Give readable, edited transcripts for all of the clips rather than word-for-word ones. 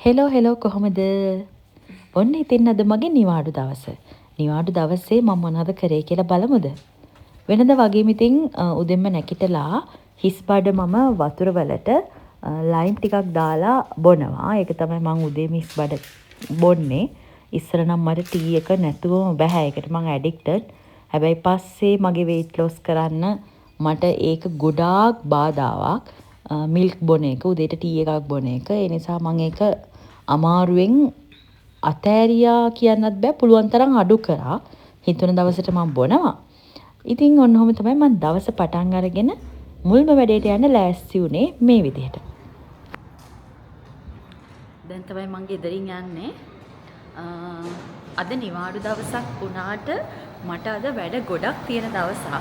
Hello කොහොමද? ඔන්න ඉතින් අද මගේ නිවාඩු දවස. නිවාඩු දවසේ මම මොනවද කරේ කියලා බලමුද? වෙනද වගේම ඉතින් උදෙන්ම නැගිටලා හිස් බඩ මම වතුර වලට ලයිම් ටිකක් දාලා බොනවා. ඒක තමයි මම උදේම හිස් බඩ බොන්නේ. ඉස්සර නම් මට ටී එක නැතුවම බෑ. ඒකට මම ඇඩික්ටඩ්. හැබැයි පස්සේ මගේ weight loss කරන්න මට ඒක ගොඩාක් බාධාවක්. මිල්ක් බොන එක, උදේට ටී එකක් බොන එක. ඒ නිසා මම ඒක අමාරුවෙන් අතෑරියා කියන්නත් බෑ, පුළුවන් තරම් අඩු කරා. හිතුන දවසට මම බොනවා. ඉතින් ඔන්න ඔහොම තමයි මම දවස පටන් අරගෙන මුල්ම වැඩේට යන්න ලෑස්ති වුණේ මේ විදිහට. දැන් තමයි මම ගෙදරින් යන්නේ. අද නිවාඩු දවසක් වුණාට මට අද වැඩ ගොඩක් තියෙන දවසක්.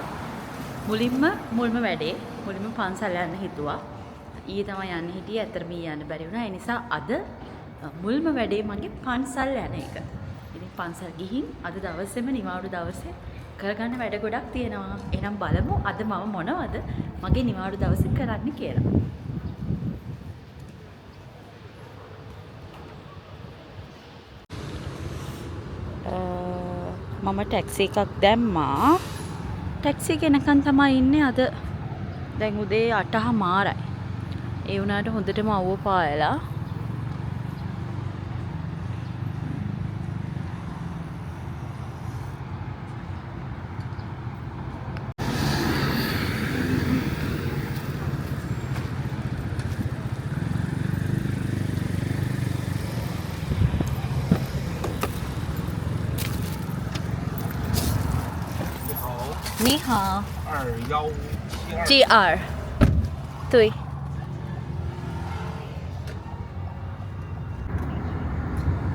මුල්ම වැඩේ මුලින්ම පන්සල් යන්න හිතුවා. ඊයේ තමයි යන්න හිටියේ. ඇත්තටම ඊයේ යන්න බැරි වුණා. ඒ නිසා අද මුල්ම වැඩේ මගේ පන්සල් යන එක. ඉතින් පන්සල් ගිහින් අද දවසේම නිවාඩු දවසේ කරගන්න වැඩ ගොඩක් තියෙනවා. එහෙනම් බලමු අද මම මොනවද මගේ නිවාඩු දවසේ කරන්න කියලා. මම ටැක්සි එකක් දැම්මා. ටැක්සි එක එනකන් තමයි ඉන්නේ අද. දැන් උදේ 8:00මාරයි. ඒ වුණාට හොඳටම අවුව පායලා. Ni hao. 2172 GR. 对.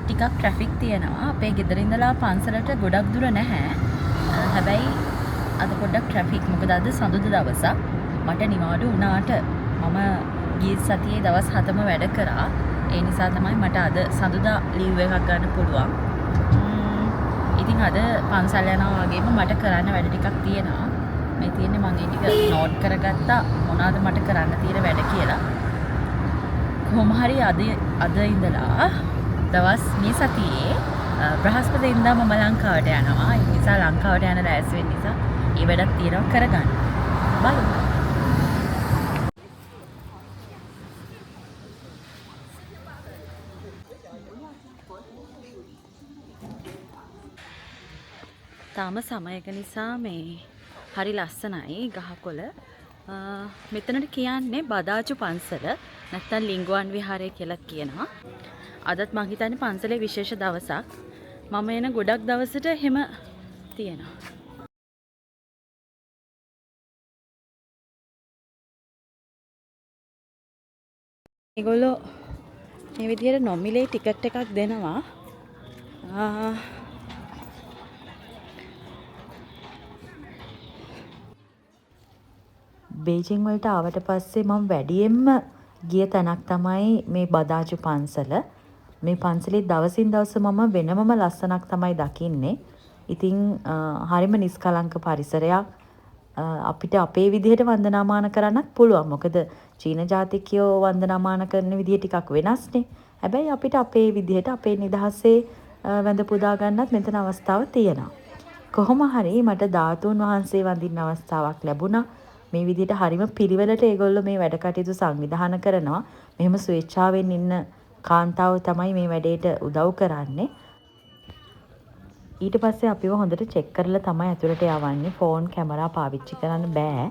ටිකක් ට්‍රැෆික් තියෙනවා. අපේ ගෙදර ඉඳලා පන්සලට ගොඩක් දුර නැහැ. හැබැයි අද පොඩ්ඩක් ට්‍රැෆික්. මොකද අද සඳුදා දවසක්. මට නිවාඩු වුණාට මම ගිය සතියේ දවස් 7ම වැඩ කරා. ඒ නිසා තමයි මට අද සඳුදා ලීව් එකක් ගන්න පුළුවන්. ඉතින් අද පන්සල් යනවා වගේම මට කරන්න වැඩ ටිකක් තියෙනවා. මේ තියෙන්නේ මම ඒ ටික නෝට් කරගත්තා මොනවාද මට කරන්න තියෙන වැඩ කියලා. කොහොම හරි අද ඉඳලා දවස් මේ සතියේ බ්‍රහස්පතින්දා මම ලංකාවට යනවා. ඒ නිසා ලංකාවට යන රැස් වෙන්න නිසා ඒ වැඩක් තියෙනවා කරගන්න. බලමු. තාම සමයක නිසා මේ හරි ලස්සනයි ගහකොළ. මෙතනට කියන්නේ බදාචු පන්සල නැත්නම් ලිංගුවන් විහාරය කියලා කියනවා. අදත් මං හිතන්නේ පන්සලේ විශේෂ දවසක්. මම එන ගොඩක් දවසට එහෙම තියෙනවා. ඒගොල්ලෝ මේ විදිහට නොමිලේ ටිකට් එකක් දෙනවා. බේජිං වලට ආවට පස්සේ මම වැඩියෙන්ම ගිය තැනක් තමයි මේ බදාජු පන්සල. මේ පන්සලේ දවසින් දවස මම වෙනමම ලස්සනක් තමයි දකින්නේ. ඉතින් හරිම නිස්කලංක පරිසරයක්. අපිට අපේ විදිහට වන්දනාමාන කරන්නත් පුළුවන්. මොකද චීන ජාතිකයෝ වන්දනාමාන කරන විදිහ ටිකක් වෙනස්නේ. හැබැයි අපිට අපේ විදිහට අපේ නිදහසේ වැඳ පුදා ගන්නත් මෙතන අවස්ථාව තියෙනවා. කොහොම හරි මට ධාතුන් වහන්සේ වඳින්න අවස්ථාවක් ලැබුණා. මේ විදිහට හරිම පිළිවෙලට ඒගොල්ලෝ මේ වැඩ කටයුතු සංවිධානය කරනවා. මෙහෙම ස්වේච්ඡාවෙන් ඉන්න කාන්තාව තමයි මේ වැඩේට උදව් කරන්නේ. ඊට පස්සේ අපිව හොඳට චෙක් කරලා තමයි ඇතුළට යවන්නේ. ෆෝන් කැමරා පාවිච්චි කරන්න බෑ.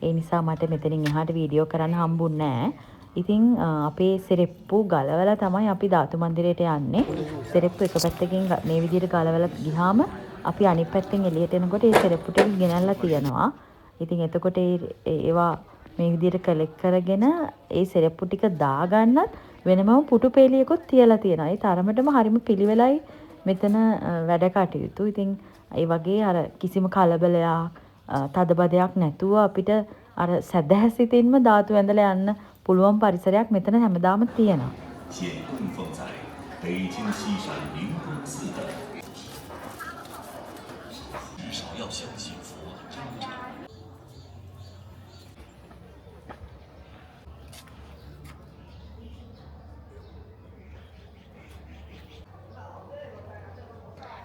ඒ නිසා මට මෙතනින් එහාට වීඩියෝ කරන්න හම්බුන්නේ නෑ. ඉතින් අපේ සෙරෙප්පු ගලවලා තමයි අපි ධාතු මන්දිරයට යන්නේ. සෙරෙප්පු එක පැත්තකින් මේ විදිහට ගලවලා ගියාම අපි අනිත් පැත්තෙන් එළියට එනකොට ඒ සෙරෙප්පු ටික ගෙනල්ලා තියනවා. ඉතින් එතකොට ඒවා මේ විදිහට කලෙක්ට් කරගෙන ඒ සෙරෙප්පු ටික දාගන්නත් වෙනමම පුටු පෙළියකුත් තියලා තියෙනවා. ඒ තරමටම හරිම පිළිවෙලයි මෙතන වැඩ කටයුතු. ඉතින් ඒ වගේ අර කිසිම කලබලයක් තදබදයක් නැතුව අපිට අර සැදැහැසිතින්ම ධාතු වැඳලා යන්න පුළුවන් පරිසරයක් මෙතන හැමදාම තියෙනවා.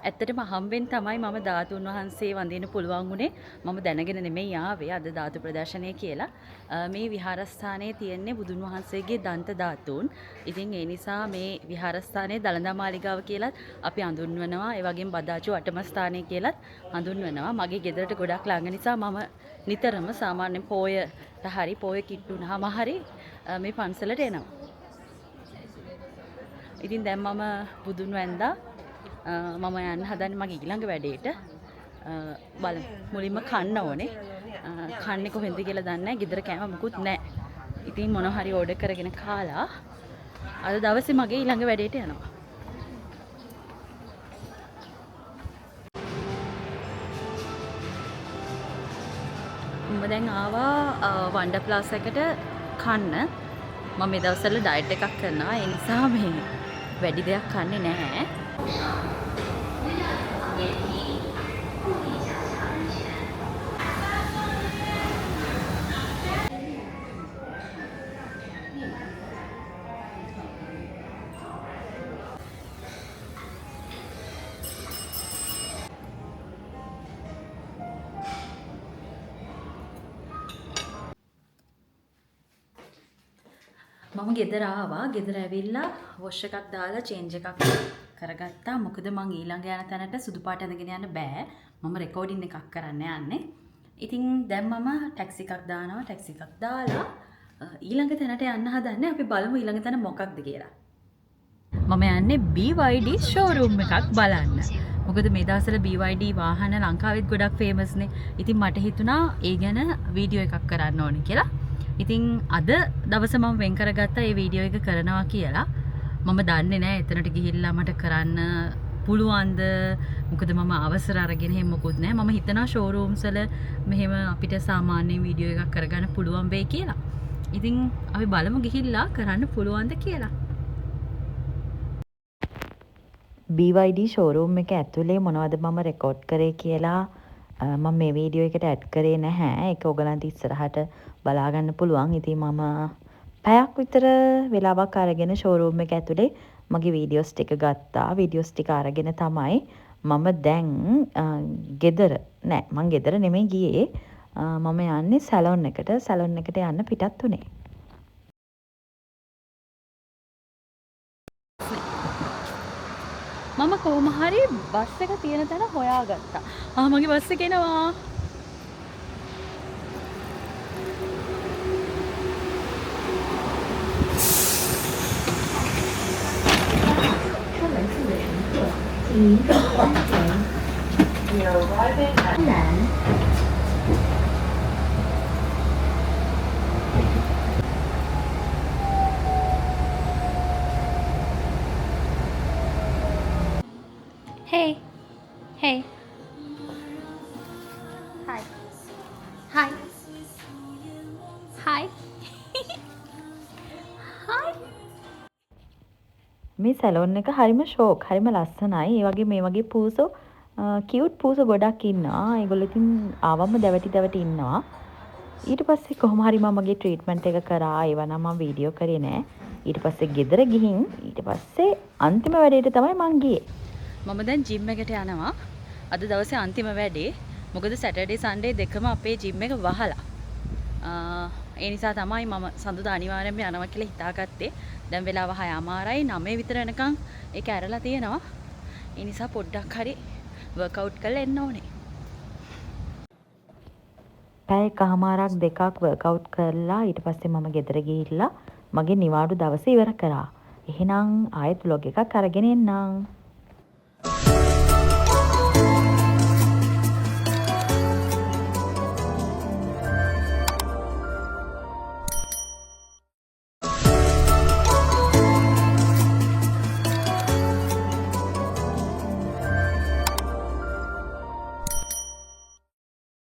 ඇත්තටම හම්බෙන් තමයි මම ධාතුන් වහන්සේ වඳින්න පුළුවන් වුණේ. මම දැනගෙන නෙමෙයි ආවේ අද ධාතු ප්‍රදර්ශනය කියලා. මේ විහාරස්ථානයේ තියෙන්නේ බුදුන් වහන්සේගේ දන්ත ධාතුන්. ඉතින් ඒ නිසා මේ විහාරස්ථානයේ දළදා මාලිගාව කියලත් අපි හඳුන්වනවා. ඒ වගේම බදාචු අටම ස්ථානය කියලත් හඳුන්වනවා. මගේ ගෙදරට ගොඩක් ළඟ නිසා මම නිතරම සාමාන්‍යයෙන් පොයට හරි පොය කිට්ටුනහම හරි මේ පන්සලට එනවා. ඉතින් දැන් මම බුදුන් වැන්දා මම යන්න හදන්නේ මගේ ඊළඟ වැඩේට. බලමු. මුලින්ම කන්න ඕනේ. කන්නේ කොහෙන්ද කියලා දන්නේ නැහැ. ගෙදර කෑම මුකුත් නැහැ. ඉතින් මොනවා හරි ඕඩර් කරගෙන කාලා අද දවසේ මගේ ඊළඟ වැඩේට යනවා. මම දැන් ආවා වන්ඩර් ප්ලාස් එකට කන්න. මම මේ දවස්වල ඩයට් එකක් කරනවා. ඒ නිසා මේ වැඩි දෙයක් කන්නේ නැහැ. මම ගෙදර ආවා. ගෙදර ඇවිල්ලා වොෂ් එකක් දාලා චේන්ජ් එකක් කරගත්තා. මොකද මං ඊළඟ යන තැනට සුදු පාට ඇඳගෙන යන්න බෑ. මම රෙකෝඩින් එකක් කරන්න යන්නේ. ඉතින් දැන් මම ටැක්සි එකක් දානවා. ටැක්සි එකක් දාලා ඊළඟ තැනට යන්න හදන්නේ. අපි බලමු ඊළඟ තැන මොකක්ද කියලා. මම යන්නේ BYD showroom එකක් බලන්න. මොකද මේ දවස්වල BYD වාහන ලංකාවෙත් ගොඩක් ෆේමස් නේ. ඉතින් මට හිතුණා ඒ ගැන වීඩියෝ එකක් කරන්න ඕනේ කියලා. ඉතින් අද දවස මම වෙන් කරගත්තා මේ වීඩියෝ එක කරනවා කියලා. මම දන්නේ නැහැ එතනට ගිහිල්ලා මට කරන්න පුළුවන්ද? මොකද මම අවසර අරගෙන එහෙම මොකුත් නැහැ. මම හිතනවා ෂෝරූම්ස් වල මෙහෙම අපිට සාමාන්‍ය වීඩියෝ එකක් කරගන්න පුළුවන් වෙයි කියලා. ඉතින් අපි බලමු ගිහිල්ලා කරන්න පුළුවන්ද කියලා. BYD ෂෝරූම් එක ඇතුලේ මොනවද මම රෙකෝඩ් කරේ කියලා මම මේ වීඩියෝ එකට ඇඩ් කරේ නැහැ. ඒක ඔයගලන්ට ඉස්සරහට බලා ගන්න පුළුවන්. ඉතින් මම පැයක් විතර වෙලාවක් අරගෙන ෂෝරූම් එක ඇතුලේ මගේ වීඩියෝස් ටික ගත්තා. වීඩියෝස් ටික අරගෙන තමයි මම දැන් ගෙදර නෑ මං ගෙදර නෙමෙයි ගියේ. මම යන්නේ සැලොන් එකට. සැලොන් එකට යන්න පිටත් උනේ. මම කොහොම හරි බස් එක තියෙන තැන හොයාගත්තා. මගේ බස් එක එනවා. Hey. Hey. Hi. Hi. Hi. Hi. මේ සැලොන් එක හරිම ෂෝක්. හරිම ලස්සනයි. ඒ වගේ මේ වගේ පූසෝ කියුට් පූසෝ ගොඩක් ඉන්නවා. ඒගොල්ලෝ ඉතින් ආවම දැවටි ඉන්නවා. ඊට පස්සේ කොහොම හරි මම මගේ ට්‍රීට්මන්ට් එක කරා. ඒවා නම් මම වීඩියෝ කරේ නෑ. ඊට පස්සේ ගෙදර ගිහින් ඊට පස්සේ අන්තිම වැඩේට තමයි මං ගියේ. මම දැන් ජිම් එකට යනවා. අද දවසේ අන්තිම වැඩේ. මොකද සැටර්ඩේ සන්ඩේ දෙකම අපේ ජිම් එක වහලා. ඒ නිසා තමයි මම සඳුදා අනිවාර්යෙන්ම යනවා කියලා හිතාගත්තේ. දැන් වෙලාව 6:00යි 9 විතර වෙනකන් ඒක ඇරලා තියෙනවා. ඒ නිසා පොඩ්ඩක් හරි වර්ක්අවුට් කරලා එන්න ඕනේ. පැය කමාරක් දෙකක් වර්ක්අවුට් කරලා ඊට පස්සේ මම ගෙදර ගිහිල්ලා මගේ නිවාඩු දවස ඉවර කරා. එහෙනම් ආයෙත් vlog එකක් අරගෙන එන්නම්.